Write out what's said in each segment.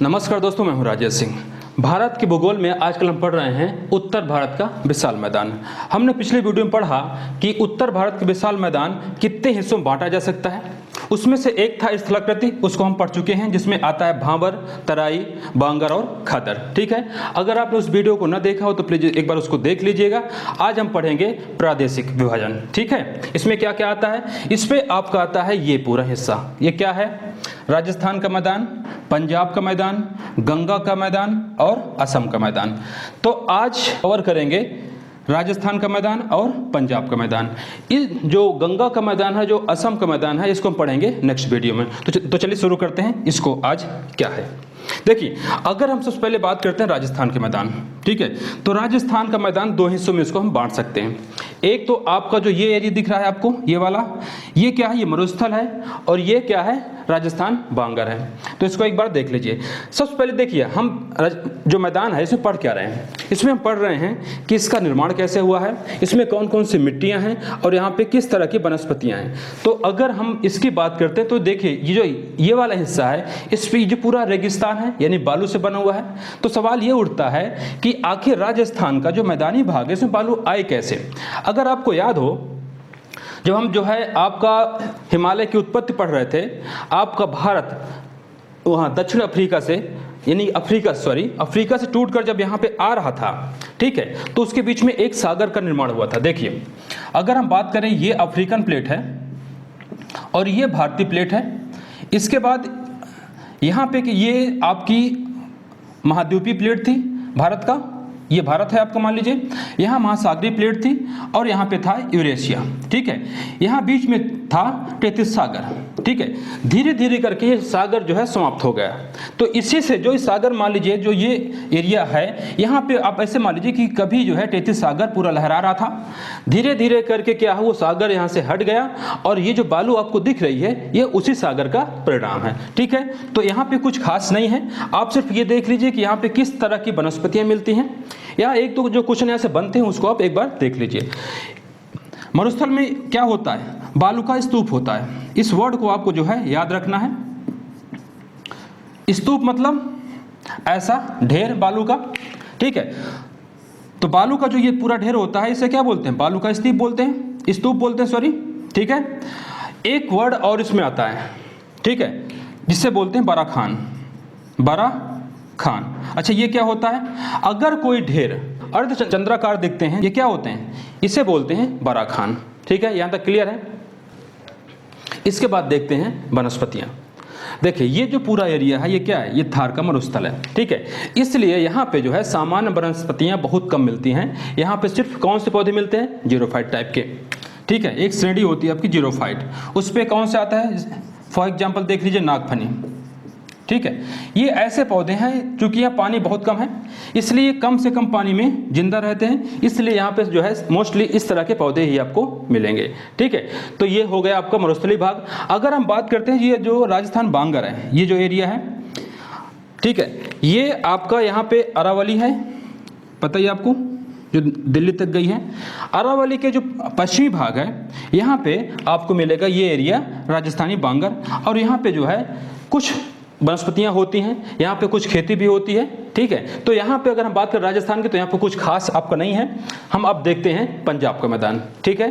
नमस्कार दोस्तों, मैं हूं राजेश सिंह। भारत के भूगोल में आजकल हम पढ़ रहे हैं उत्तर भारत का विशाल मैदान। हमने पिछले वीडियो में पढ़ा कि उत्तर भारत के विशाल मैदान कितने हिस्सों में बांटा जा सकता है। उसमें से एक था स्थलाकृति, उसको हम पढ़ चुके हैं, जिसमें आता है भांबर, तराई, बांगर और खादर। ठीक है, अगर आपने उस वीडियो को न देखा हो तो प्लीज एक बार उसको देख लीजिएगा। आज हम पढ़ेंगे प्रादेशिक विभाजन। ठीक है, इसमें क्या क्या आता है, इस पे आपका आता है ये पूरा हिस्सा। ये क्या है? राजस्थान का मैदान, पंजाब का मैदान, गंगा का मैदान और असम का मैदान। तो आज कवर करेंगे राजस्थान का मैदान और पंजाब का मैदान। इस जो गंगा का मैदान है, जो असम का मैदान है, इसको हम पढ़ेंगे नेक्स्ट वीडियो में। तो चलिए शुरू करते हैं इसको। आज क्या है देखिए, अगर हम सबसे पहले बात करते हैं राजस्थान के मैदान। ठीक है, तो राजस्थान का मैदान दो हिस्सों में इसको हम बांट सकते हैं। एक तो आपका जो ये एरिया दिख रहा है आपको, ये वाला, ये क्या है? ये मरुस्थल है। और ये क्या है? राजस्थान बांगर है। तो इसको एक बार देख लीजिए। सबसे पहले देखिए, हम जो मैदान है इसमें पढ़ क्या रहे हैं। इसमें हम पढ़ रहे हैं कि इसका निर्माण कैसे हुआ है, इसमें कौन कौन सी मिट्टियां हैं और यहाँ पे किस तरह की वनस्पतियां हैं। तो अगर हम इसकी बात करते हैं तो देखिए, ये वाला हिस्सा है, इस पे जो पूरा रेगिस्तान है, यानी बालू से बना हुआ है। तो सवाल ये उठता है कि आखिर राजस्थान का जो मैदानी भाग है इसमें बालू आए कैसे। अगर आपको याद हो, जब हम जो है आपका हिमालय की उत्पत्ति पढ़ रहे थे, आपका भारत वहाँ दक्षिण अफ्रीका से, यानी अफ्रीका से टूटकर जब यहाँ पे आ रहा था, ठीक है, तो उसके बीच में एक सागर का निर्माण हुआ था। देखिए, अगर हम बात करें, ये अफ्रीकन प्लेट है और ये भारतीय प्लेट है। इसके बाद यहाँ पे कि ये आपकी महाद्वीपीय प्लेट थी भारत का, ये भारत है आपका, मान लीजिए। यहाँ महासागरीय प्लेट थी और यहाँ पे था यूरेशिया। ठीक है, यहाँ बीच में था टेथिस सागर। ठीक है, धीरे धीरे करके ये सागर जो है समाप्त हो गया। तो इसी से जो इस सागर, मान लीजिए जो ये एरिया है, यहाँ पे आप ऐसे मान लीजिए कि कभी जो है टेथिस सागर पूरा लहरा रहा था। धीरे धीरे करके क्या है, वो सागर यहाँ से हट गया और ये जो बालू आपको दिख रही है, ये उसी सागर का परिणाम है। ठीक है, तो यहाँ पे कुछ खास नहीं है। आप सिर्फ ये देख लीजिए कि यहाँ पे किस तरह की वनस्पतियाँ मिलती हैं। या एक तो जो क्वेश्चन यहाँ से बनते हैं उसको आप एक बार देख लीजिए। मरुस्थल में क्या होता है? बालू का स्तूप होता है। इस वर्ड को आपको जो है याद रखना है। स्तूप मतलब ऐसा ढेर बालू का। ठीक है, तो बालू का जो ये पूरा ढेर होता है, इसे क्या बोलते हैं? बालू का स्तूप बोलते हैं, स्तूप बोलते हैं, सॉरी। ठीक है, एक वर्ड और इसमें आता है, ठीक है, जिससे बोलते हैं बड़ा खान। बड़ा खान। अच्छा, ये क्या होता है? अगर कोई ढेर अर्धचंद्राकार दिखते हैं, ये क्या होते हैं? इसे बोलते हैं बड़ा खान। ठीक है, यहां तक क्लियर है? इसके बाद देखते हैं वनस्पतियां। देखिए, ये जो पूरा एरिया है, ये क्या है? ये थार का मरुस्थल है। ठीक है, इसलिए यहाँ पे जो है सामान्य वनस्पतियां बहुत कम मिलती हैं। यहाँ पे सिर्फ कौन से पौधे मिलते हैं? जीरोफाइट टाइप के। ठीक है, एक श्रेणी होती है आपकी जीरोफाइट, उस पर कौन से आता है? फॉर एग्जाम्पल देख लीजिए, नागफनी। ठीक है, ये ऐसे पौधे हैं, चूंकि यहाँ पानी बहुत कम है, इसलिए कम से कम पानी में जिंदा रहते हैं, इसलिए यहाँ पे जो है मोस्टली इस तरह के पौधे ही आपको मिलेंगे। ठीक है, तो ये हो गया आपका मरुस्थलीय भाग। अगर हम बात करते हैं, ये जो राजस्थान बांगर है, ये जो एरिया है, ठीक है, ये आपका यहाँ पे अरावली है, पता ही आपको, जो दिल्ली तक गई है। अरावली के जो पश्चिमी भाग है, यहाँ पे आपको मिलेगा ये एरिया राजस्थानी बांगर। और यहाँ पे जो है कुछ वनस्पतियां होती हैं, यहाँ पे कुछ खेती भी होती है। ठीक है, तो यहाँ पे अगर हम बात करें राजस्थान की, तो यहाँ पे कुछ खास आपका नहीं है। हम अब देखते हैं पंजाब का मैदान। ठीक है,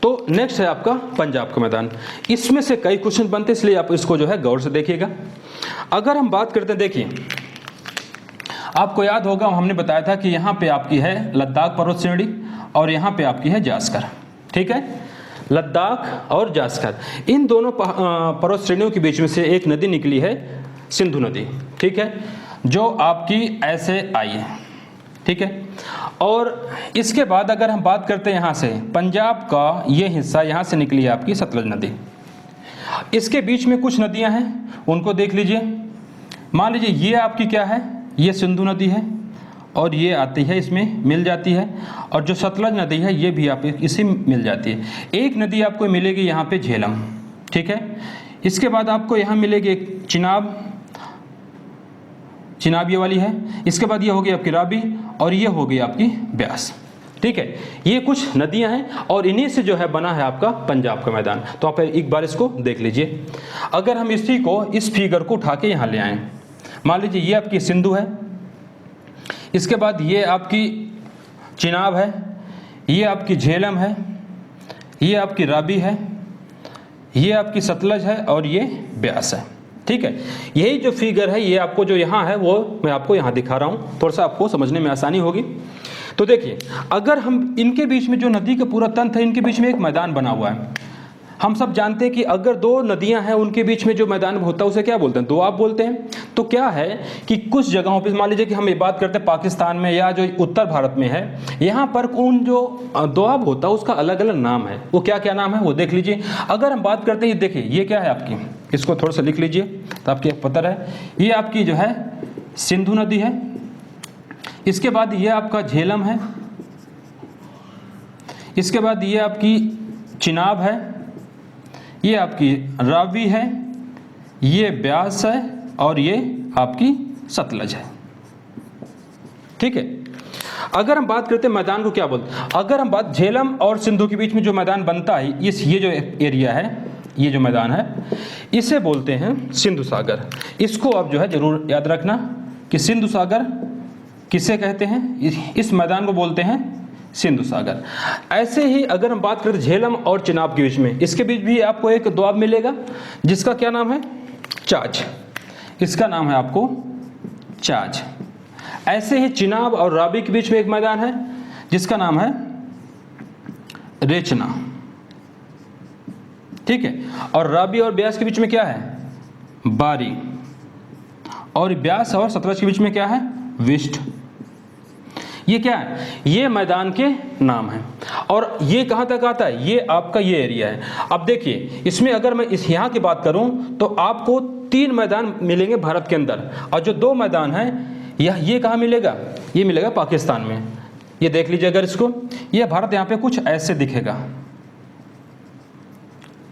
तो नेक्स्ट है आपका पंजाब का मैदान। इसमें से कई क्वेश्चन बनते हैं, इसलिए आप इसको जो है गौर से देखिएगा। अगर हम बात करते हैं, देखिए, आपको याद होगा हमने बताया था कि यहाँ पे आपकी है लद्दाख पर्वत श्रेणी और यहाँ पे आपकी है जास्कर। ठीक है, लद्दाख और जास्कर, इन दोनों पर्वत श्रेणियों के बीच में से एक नदी निकली है, सिंधु नदी। ठीक है, जो आपकी ऐसे आई है। ठीक है, और इसके बाद अगर हम बात करते हैं यहाँ से, पंजाब का ये हिस्सा, यहाँ से निकली है आपकी सतलज नदी। इसके बीच में कुछ नदियाँ हैं, उनको देख लीजिए। मान लीजिए ये आपकी क्या है? ये सिंधु नदी है और ये आती है, इसमें मिल जाती है। और जो सतलज नदी है, ये भी आप इसी मिल जाती है। एक नदी आपको मिलेगी यहाँ पे झेलम। ठीक है, इसके बाद आपको यहाँ मिलेगी एक चिनाब ये वाली है। इसके बाद ये होगी आपकी रावी और ये होगी आपकी ब्यास। ठीक है, ये कुछ नदियां हैं और इन्हीं से जो है बना है आपका पंजाब का मैदान। तो आप एक बार इसको देख लीजिए। अगर हम इसी को, इस फिगर को उठा के यहाँ ले आएँ, मान लीजिए ये आपकी सिंधु है, इसके बाद ये आपकी चिनाब है, ये आपकी झेलम है, ये आपकी रावी है, ये आपकी सतलज है और ये ब्यास है। ठीक है, यही जो फिगर है ये आपको जो यहाँ है वो मैं आपको यहाँ दिखा रहा हूँ, थोड़ा सा आपको समझने में आसानी होगी। तो देखिए, अगर हम इनके बीच में जो नदी का पूरा तंत्र है, इनके बीच में एक मैदान बना हुआ है। हम सब जानते हैं कि अगर दो नदियां हैं उनके बीच में जो मैदान होता है उसे क्या बोलते हैं, दोआब बोलते हैं। तो क्या है कि कुछ जगहों पे, मान लीजिए कि हम ये बात करते हैं पाकिस्तान में या जो उत्तर भारत में है, यहाँ पर उन जो दोआब होता है उसका अलग अलग नाम है। वो क्या क्या नाम है वो देख लीजिए। अगर हम बात करते हैं, देखिए ये क्या है आपकी, इसको थोड़ा सा लिख लीजिए तो आपको पता रहे। ये आपकी जो है सिंधु नदी है, इसके बाद ये आपका झेलम है, इसके बाद ये आपकी चिनाब है, ये आपकी रावी है, ये ब्यास है और ये आपकी सतलज है। ठीक है, अगर हम बात करते हैं मैदान को क्या बोलते हैं, अगर हम बात झेलम और सिंधु के बीच में जो मैदान बनता है, ये जो एरिया है, ये जो मैदान है, इसे बोलते हैं सिंधु सागर। इसको आप जो है जरूर याद रखना कि सिंधु सागर किसे कहते हैं, इस मैदान को बोलते हैं सिंधु सागर। ऐसे ही अगर हम बात करें झेलम और चिनाब के बीच में, इसके बीच भी आपको एक दोआब मिलेगा जिसका क्या नाम है, चाज। इसका नाम है आपको चाज। ऐसे ही चिनाब और रावी के बीच में एक मैदान है जिसका नाम है रेचना। ठीक है, और रावी और ब्यास के बीच में क्या है, बारी। और ब्यास और सतलज के बीच में क्या है, विष्ट। ये क्या है, ये मैदान के नाम है। और ये कहाँ तक आता है, ये आपका ये एरिया है। अब देखिए, इसमें अगर मैं इस यहाँ की बात करूँ तो आपको 3 मैदान मिलेंगे भारत के अंदर, और जो 2 मैदान हैं ये कहाँ मिलेगा, ये मिलेगा पाकिस्तान में। ये देख लीजिए अगर इसको, ये भारत यहाँ पे कुछ ऐसे दिखेगा।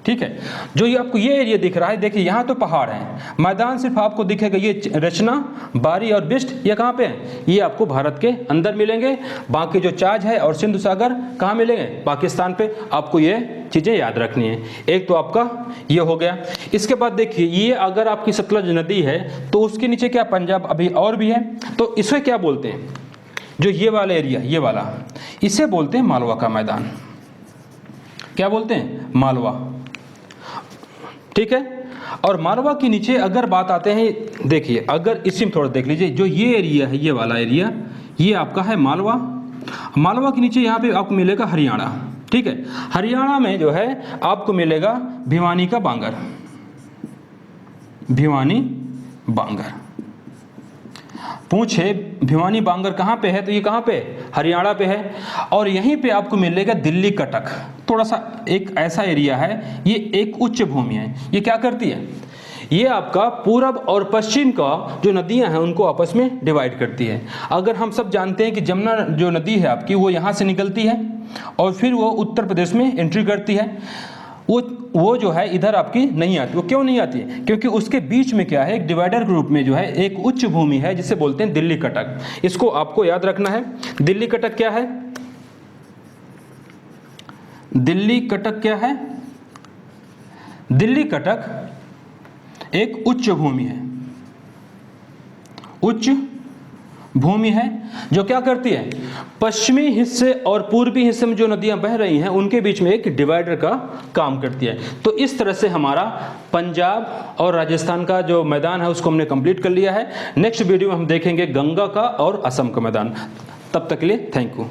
ठीक है, जो ये आपको ये एरिया दिख रहा है, देखिए यहाँ तो पहाड़ है, मैदान सिर्फ आपको दिखेगा ये रचना, बारी और बिष्ट, ये कहाँ पे है, ये आपको भारत के अंदर मिलेंगे। बाकी जो चाज है और सिंधु सागर कहाँ मिलेंगे, पाकिस्तान पे। आपको ये चीज़ें याद रखनी है। एक तो आपका ये हो गया। इसके बाद देखिए, ये अगर आपकी सतलज नदी है तो उसके नीचे क्या पंजाब अभी और भी है, तो इसे क्या बोलते हैं, जो ये वाला एरिया, ये वाला, इसे बोलते हैं मालवा का मैदान। क्या बोलते हैं, मालवा। ठीक है, और मालवा के नीचे अगर बात आते हैं, देखिए अगर इसी में थोड़ा देख लीजिए, जो ये एरिया है, ये वाला एरिया, ये आपका है मालवा। मालवा के नीचे यहाँ पे आपको मिलेगा हरियाणा। ठीक है, हरियाणा में जो है आपको मिलेगा भिवानी का बांगर, भिवानी बांगर। पूछे भिवानी बांगर कहाँ पे है, तो ये कहाँ पे, हरियाणा पे है। और यहीं पे आपको मिलेगा दिल्ली कटक, थोड़ा सा एक ऐसा एरिया है, ये एक उच्च भूमि है। ये क्या करती है, ये आपका पूरब और पश्चिम का जो नदियां हैं उनको आपस में डिवाइड करती है। अगर हम सब जानते हैं कि जमुना जो नदी है आपकी, वो यहाँ से निकलती है और फिर वो उत्तर प्रदेश में एंट्री करती है। वो जो है इधर आपकी नहीं आती। वो क्यों नहीं आती है, क्योंकि उसके बीच में क्या है, एक डिवाइडर के रूप में जो है एक उच्च भूमि है जिसे बोलते हैं दिल्ली कटक। इसको आपको याद रखना है। दिल्ली कटक क्या है, दिल्ली कटक क्या है, दिल्ली कटक एक उच्च भूमि है, उच्च भूमि है जो क्या करती है, पश्चिमी हिस्से और पूर्वी हिस्से में जो नदियां बह रही हैं उनके बीच में एक डिवाइडर का काम करती है। तो इस तरह से हमारा पंजाब और राजस्थान का जो मैदान है उसको हमने कंप्लीट कर लिया है। नेक्स्ट वीडियो में हम देखेंगे गंगा का और असम का मैदान। तब तक के लिए थैंक यू।